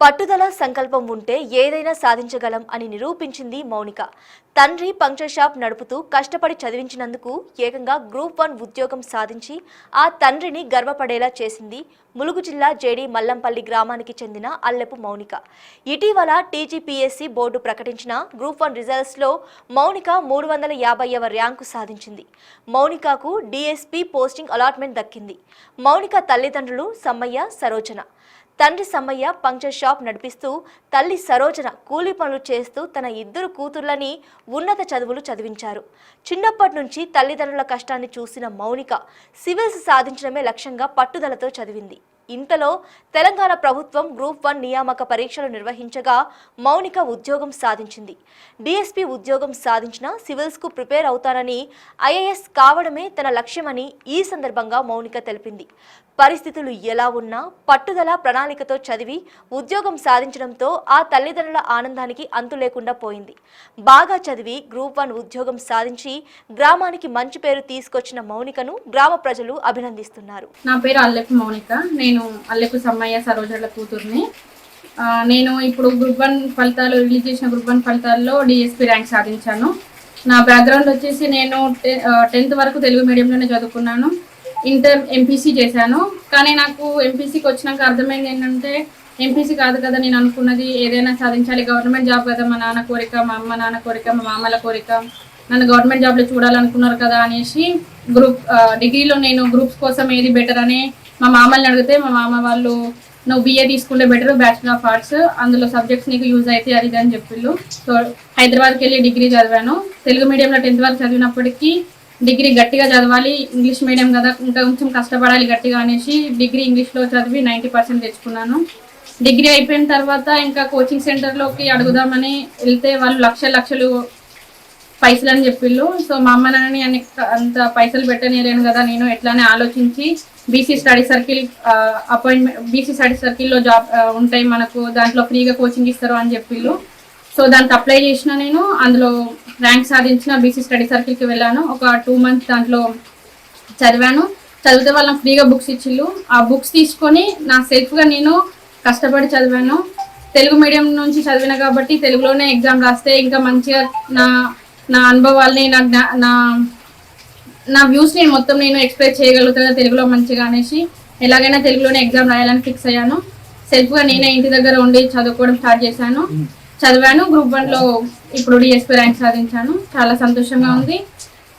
పట్టుదల సంకల్పం ఉంటే ఏదైనా సాధించగలం అని నిరూపించింది మౌనిక. తండ్రి పంక్చర్ షాప్ నడుపుతూ కష్టపడి చదివించినందుకు ఏకంగా గ్రూప్ 1 ఉద్యోగం సాధించి ఆ తండ్రిని గర్వపడేలా చేసింది ములుగు జిల్లా జేడి మల్లంపల్లి గ్రామానికి చెందిన అల్లెపు మౌనిక. ఇటీవల టీజీపీఎస్సీ బోర్డు ప్రకటించిన గ్రూప్ 1 రిజల్ట్స్లో మౌనిక 350వ ర్యాంకు సాధించింది. మౌనికకు డీఎస్పీ పోస్టింగ్ అలాట్మెంట్ దక్కింది. మౌనిక తల్లిదండ్రులు సమ్మయ్య, సరోజన. తండ్రి సమ్మయ్య పంక్చర్ షాప్ నడిపిస్తూ తల్లి సరోజన కూలీ పనులు చేస్తూ తన ఇద్దరు కూతుర్లని ఉన్నత చదువులు చదివించారు. చిన్నప్పటి నుంచి తల్లిదండ్రుల కష్టాన్ని చూసిన మౌనిక సివిల్స్ సాధించడమే లక్ష్యంగా పట్టుదలతో చదివింది. ఇంతలో తెలంగాణ ప్రభుత్వం గ్రూప్ 1 నియామక పరీక్షలు నిర్వహించగా మౌనిక ఉద్యోగం సాధించింది. డీఎస్పీ ఉద్యోగం సాధించిన సివిల్స్కు ప్రిపేర్ అవుతానని, ఐఏఎస్ కావడమే తన లక్ష్యమని ఈ సందర్భంగా మౌనిక తెలిపింది. పరిస్థితులు ఎలా ఉన్నా పట్టుదల ప్రణాళికతో చదివి ఉద్యోగం సాధించడంతో ఆ తల్లిదండ్రుల ఆనందానికి అంతు లేకుండా పోయింది. బాగా చదివి గ్రూప్ 1 ఉద్యోగం సాధించి గ్రామానికి మంచి పేరు తీసుకొచ్చిన మౌనికను గ్రామ ప్రజలు అభినందిస్తున్నారు. నా పేరు అల్లెపు మౌనిక. నేను అల్లెపు సమ్మయ్య సరోజల కూతుర్ని. నేను ఇప్పుడు గ్రూప్ 1 ఫలితాలు రిలీజ్ చేసిన గ్రూప్ 1 ఫలితాల్లో డిఎస్పీ ర్యాంక్ సాధించాను. నా బ్యాక్గ్రౌండ్ వచ్చేసి నేను 10th వరకు తెలుగు మీడియంలోనే చదువుకున్నాను. ఇంటర్ ఎంపీసీ చేశాను. కానీ నాకు ఎంపీసీకి వచ్చినాక అర్థమైంది ఏంటంటే ఎంపీసీ కాదు కదా నేను అనుకున్నది, ఏదైనా సాధించాలి, గవర్నమెంట్ జాబ్ కదా మా నాన్న కోరిక, మా అమ్మ నాన్న కోరిక, మా మామల కోరిక, నన్ను గవర్నమెంట్ జాబ్లో చూడాలనుకున్నారు కదా అనేసి డిగ్రీలో నేను గ్రూప్స్ కోసం ఏది బెటర్ అని మా మామల్ని అడిగితే మా మామ వాళ్ళు నువ్వు BA తీసుకుంటే బెటర్, బ్యాచిలర్ ఆఫ్ ఆర్ట్స్, అందులో సబ్జెక్ట్స్ నీకు యూజ్ అయితే అది అని చెప్పిళ్ళు. సో హైదరాబాద్కి వెళ్ళి డిగ్రీ చదివాను. తెలుగు మీడియంలో 10th వరకు చదివినప్పటికీ డిగ్రీ గట్టిగా చదవాలి, ఇంగ్లీష్ మీడియం కదా ఇంకా కొంచెం కష్టపడాలి గట్టిగా అనేసి డిగ్రీ ఇంగ్లీష్లో చదివి 90% తెచ్చుకున్నాను. డిగ్రీ అయిపోయిన తర్వాత ఇంకా కోచింగ్ సెంటర్లోకి అడుగుదామని వెళ్తే వాళ్ళు లక్షలు పైసలు అని చెప్పిళ్ళు. సో మా అమ్మ నాన్నని అంత పైసలు పెట్టనీయలేను కదా, నేను ఎట్లానే ఆలోచించి బీసీ స్టడీ సర్కిల్లో జాబ్ ఉంటాయి మనకు, దాంట్లో ఫ్రీగా కోచింగ్ ఇస్తారు అని చెప్పిళ్ళు. సో దానికి అప్లై చేసిన నేను, అందులో ర్యాంక్ సాధించిన బీసీ స్టడీ సర్కిల్కి వెళ్ళాను. ఒక 2 months దాంట్లో చదివాను. చదివితే వాళ్ళకి ఫ్రీగా బుక్స్ ఇచ్చిళ్ళు. ఆ బుక్స్ తీసుకొని నా సెల్ఫ్గా నేను కష్టపడి చదివాను. తెలుగు మీడియం నుంచి చదివిన కాబట్టి తెలుగులోనే ఎగ్జామ్ రాస్తే ఇంకా మంచిగా నా అనుభవాల్ని నా వ్యూస్ నేను మొత్తం నేను ఎక్స్ప్రెస్ చేయగలుగుతాను తెలుగులో మంచిగా అనేసి ఎలాగైనా తెలుగులోనే ఎగ్జామ్ రాయాలని ఫిక్స్ అయ్యాను. సెల్ఫ్గా నేనే ఇంటి దగ్గర ఉండి చదువుకోవడం స్టార్ట్ చేశాను. చదివాను. గ్రూప్ 1లో ఇప్పుడు డిఎస్పీ ర్యాంక్ సాధించాను. చాలా సంతోషంగా ఉంది.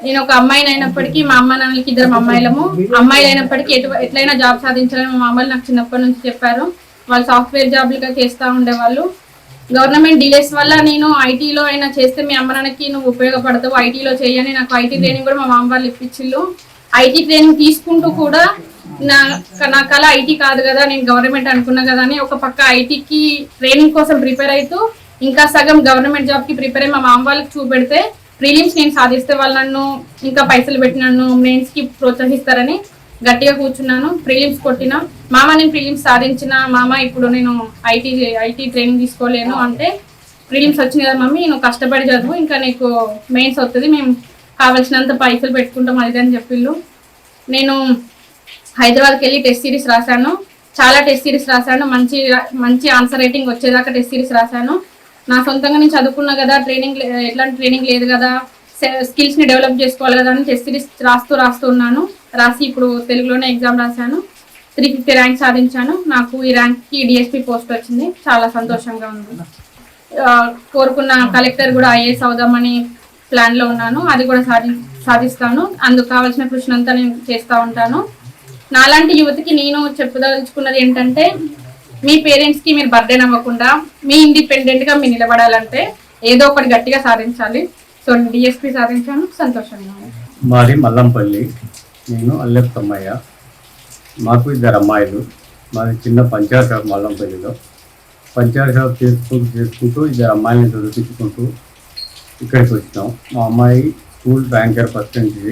నేను ఒక అమ్మాయిని అయినప్పటికీ మా అమ్మ నాన్నలకి 2 అమ్మాయిలము. అమ్మాయిలు అయినప్పటికీ ఎట్లయినా జాబ్ సాధించాలని మా అమ్మలు నాకు చిన్నప్పటి నుంచి చెప్పారు. వాళ్ళు సాఫ్ట్వేర్ జాబ్లుగా చేస్తూ ఉండేవాళ్ళు. గవర్నమెంట్ డిలేస్ వల్ల నేను ఐటీలో అయినా చేస్తే మీ అమ్మ నాన్నకి నువ్వు ఉపయోగపడతావు, ఐటీలో చేయని నాకు ఐటీ ట్రైనింగ్ కూడా మా మామ వాళ్ళు ఇప్పించిళ్ళు. ఐటీ ట్రైనింగ్ తీసుకుంటూ కూడా నా కళ ఐటీ కాదు కదా, నేను గవర్నమెంట్ అనుకున్నా కదా అని ఒక పక్క ఐటీకి ట్రైనింగ్ కోసం ప్రిపేర్ అవుతూ ఇంకా సగం గవర్నమెంట్ జాబ్కి ప్రిపేర్ అయ్యి మా మామ వాళ్ళకి చూపెడితే ప్రిలిమ్స్ నేను సాధిస్తే వాళ్ళు నన్ను ఇంకా పైసలు పెట్టి నన్ను మెయిన్స్కి ప్రోత్సహిస్తారని గట్టిగా కూర్చున్నాను. ప్రిలిమ్స్ కొట్టిన మామ, నేను ప్రిలిమ్స్ సాధించిన మామ, ఇప్పుడు నేను ఐటీ ట్రైనింగ్ తీసుకోలేను అంటే ప్రిలిమ్స్ వచ్చింది కదా మమ్మీ, నువ్వు కష్టపడి చదువు, ఇంకా నీకు మెయిన్స్ వస్తుంది, మేము కావాల్సినంత పైసలు పెట్టుకుంటాం అది అని చెప్పిళ్ళు. నేను హైదరాబాద్కి వెళ్ళి టెస్ట్ సిరీస్ రాశాను. చాలా టెస్ట్ సిరీస్ రాశాను. మంచి ఆన్సర్ రైటింగ్ వచ్చేదాకా టెస్ట్ సిరీస్ రాశాను. నా సొంతంగా నేను చదువుకున్నా కదా, ఎట్లాంటి ట్రైనింగ్ లేదు కదా, స్కిల్స్ని డెవలప్ చేసుకోవాలి కదా అని టెస్ట్ సిరీస్ రాస్తూ ఉన్నాను. రాసి ఇప్పుడు తెలుగులోనే ఎగ్జామ్ రాశాను. 350 ర్యాంక్ సాధించాను. నాకు ఈ ర్యాంక్కి డిఎస్పీ పోస్ట్ వచ్చింది. చాలా సంతోషంగా ఉంది. కోరుకున్న కలెక్టర్ కూడా ఐఏఎస్ అవుదామని ప్లాన్లో ఉన్నాను. అది కూడా సాధిస్తాను. అందుకు కావాల్సిన కృషినంతా నేను చేస్తూ ఉంటాను. నాలాంటి యువతికి నేను చెప్పదలుచుకున్నది ఏంటంటే, మీ పేరెంట్స్కి మీరు బర్డెన్ అవ్వకుండా మీ ఇండిపెండెంట్గా మీరు నిలబడాలంటే ఏదో ఒకటి గట్టిగా సాధించాలి. సో డిఎస్పీ సాధించాను. సంతోషంగా. మాది మల్లంపల్లి. నేను అల్లెపు సమ్మయ్య. మాకు 2 అమ్మాయిలు. మాది చిన్న పంచాయత్ షాప్ మల్లంపల్లిలో. పంచాయత్ షాప్ చేసుకుంటూ 2 అమ్మాయిలని చదివించుకుంటూ ఇక్కడికి వచ్చినాం. మా అమ్మాయి స్కూల్ బ్యాంకర్ ఫస్ట్ నుంచి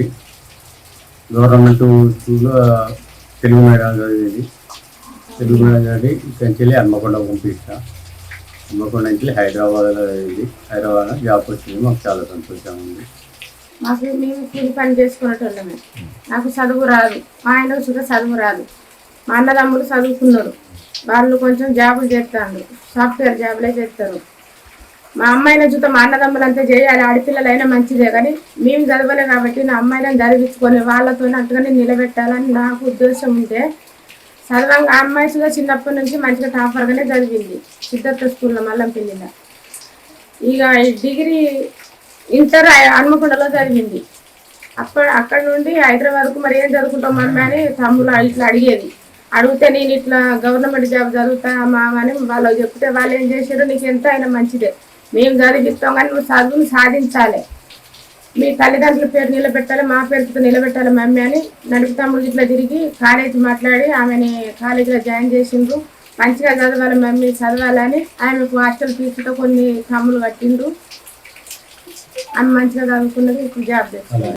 గవర్నమెంట్ స్కూల్లో తెలుగు మీడియం చదివింది. తెలుగు మీడియం చదివి ఇక్కడి నుంచి వెళ్ళి హన్మకొండ పంపిస్తాను. హన్మకొండ నుంచి హైదరాబాద్లో చదివింది. హైదరాబాద్లో జాబ్ వచ్చింది. మాకు చాలా సంతోషంగా ఉంది. మేము కూలి పని చేసుకునేటోళ్ళమే. నాకు చదువు రాదు, మా ఆయనకు సుఖ చదువు రాదు. మా అన్నదమ్ములు చదువుకున్నారు. వాళ్ళు కొంచెం జాబులు చేస్తారు, సాఫ్ట్వేర్ జాబులే చేస్తారు. మా అమ్మాయిని చూస్తే మా అన్నదమ్ములంతా చేయాలి, ఆడపిల్లలైనా మంచిదే, కానీ మేము చదవలే కాబట్టి నా అమ్మాయిని చదివించుకొని వాళ్ళతో అట్టుగానే నిలబెట్టాలని నాకు ఉద్దేశం ఉంటే చదవంగా ఆ అమ్మాయి కూడా చిన్నప్పటి నుంచి మంచిగా టాపర్గానే చదివింది సిద్ధార్థ స్కూల్లో మల్లంపల్లిలో. ఇక డిగ్రీ ఇంటర్ హన్మకొండలో చదివింది. అక్కడ నుండి హైదరాబాద్కు మరి ఏం చదువుకుంటాం మమ్మీ అని తమ్ముళ్ళు ఇట్లా అడిగేది. అడిగితే నేను ఇట్లా గవర్నమెంట్ జాబ్ చదువుతా మామ అని వాళ్ళు చెప్తే వాళ్ళు ఏం చేశారు, నీకు ఎంత అయినా మంచిదే, మేము చదివిస్తాం కానీ నువ్వు చదువుని సాధించాలి, మీ తల్లిదండ్రుల పేరు నిలబెట్టాలి, మా పేరుతో నిలబెట్టాలి మమ్మీ అని నలుగు తమ్ముడు ఇట్లా తిరిగి కాలేజీ మాట్లాడి ఆమెని కాలేజీలో జాయిన్ చేసిండ్రు. మంచిగా చదవాలి మమ్మీ చదవాలని ఆమెకు హాస్టల్ ఫీజుతో కొన్ని తమ్ములు కట్టిండ్రు. ఆమె మంచిగా చదువుకున్నది, ఇప్పుడు జాబ్ చేస్తుంది.